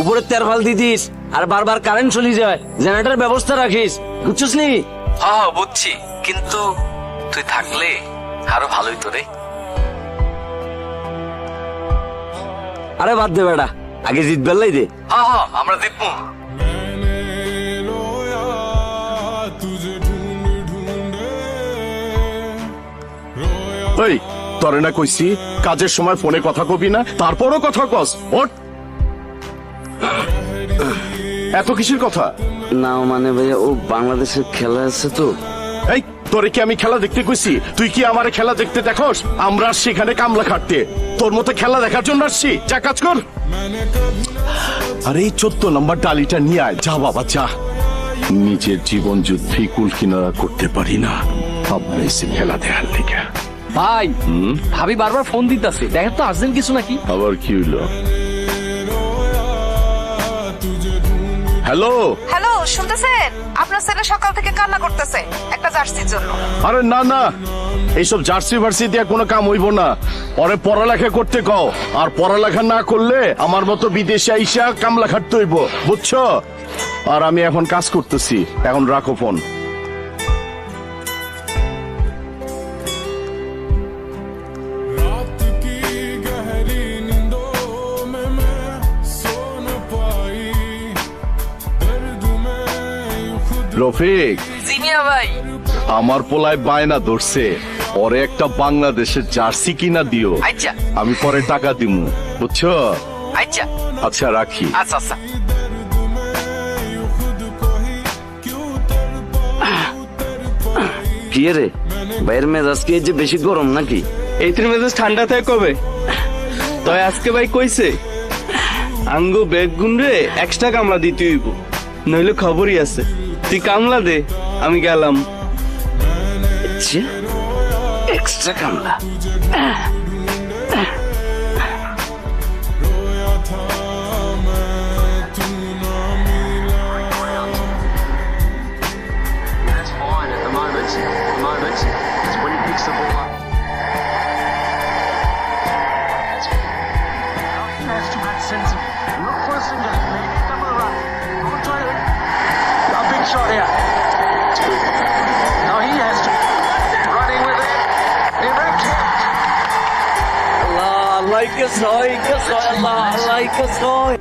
উপরে তেরফাল দিতিস আর বারবার কারেন্ট চলে যায়, জেনারেটর ব্যবস্থা রাখিস, বুঝছিস নি? হ্যাঁ বুঝছি, কিন্তু তুই থাকলে আরো ভালোই তো রে। আরে বাদ দে বেটা, আগে জিত বেল্লাই দে। হ্যাঁ হ্যাঁ আমরা দেখবো। এই তরে না কইছি কাজের সময় ফোনে কথা কবি না, তারপরও কথা কস। ওঠ, এত কিসের কথা? না মানে ভাইয়া, ও বাংলাদেশের খেলা আছে তো। এই তোরে কি আমি খেলা দেখতে কইছি? তুই কি আমারে খেলা দেখতে দেখোস? আমরা আসছি এখানে কামলা খাটতে, তোর মতো খেলা দেখার জন্য আসছি? যা কাজ কর। আরে এই 14 নম্বর ডালিটা নিয়ে আয়, যা বাবা যা। নিজের জীবন যুদ্ধে কুল কিনারা করতে পারি না, আমরা এসে খেলা দেখার লিগে। ভাই ভাবি বারবার ফোন দিতেছে, দেখেন তো আর্জেন্ট কিছু নাকি। আবার কি হইলো? হ্যালো হ্যালো, শুনতেছেন? আপনার ছেলে সকাল থেকে কান্না করতেছে একটা জার্সির জন্য। আরে না না, এইসব জার্সি ভার্সি দিয়ে কোনো কাম হইব না। পরে পড়ালেখা করতে কও, আর পড়ালেখা না করলে আমার মতো বিদেশে আইসা কামলা খাটতে হইব, বুঝছো? আর আমি এখন কাজ করতেছি, এখন রাখো ফোন। রফিক, জিনিয়া ভাই, আমার পোলায় বায়না ধরছে, পরে একটা বাংলাদেশের জার্সি কিনা দিও। আচ্ছা আমি পরে টাকা দিমু, বুঝছো? আচ্ছা আচ্ছা রাখি। আচ্ছা আচ্ছা। কি রে ভাইয়ের মেজাজ কি এই যে বেশি গরম নাকি? এই তোর মেজাজ ঠান্ডা থাকে কবে? তই আজকে ভাই কইছে আঙ্গু বেগ গুন রে এক্সট্রা কামলা দিতে হইব, নইলে খবরই আছে। তুই কামলা দে, আমি গেলাম। এক্সট্রা কামলা? That's fine at the moment. It's when he picks the ball up. That's he has to have sense of look for a single, maybe double run. I'll try it. A big shot here. It's good. Now he has to running with it. Direct hit. আল্লাহ আল্লাহ কে ছয়, কে ছয়, আল্লাহ আল্লাহ কে ছয়।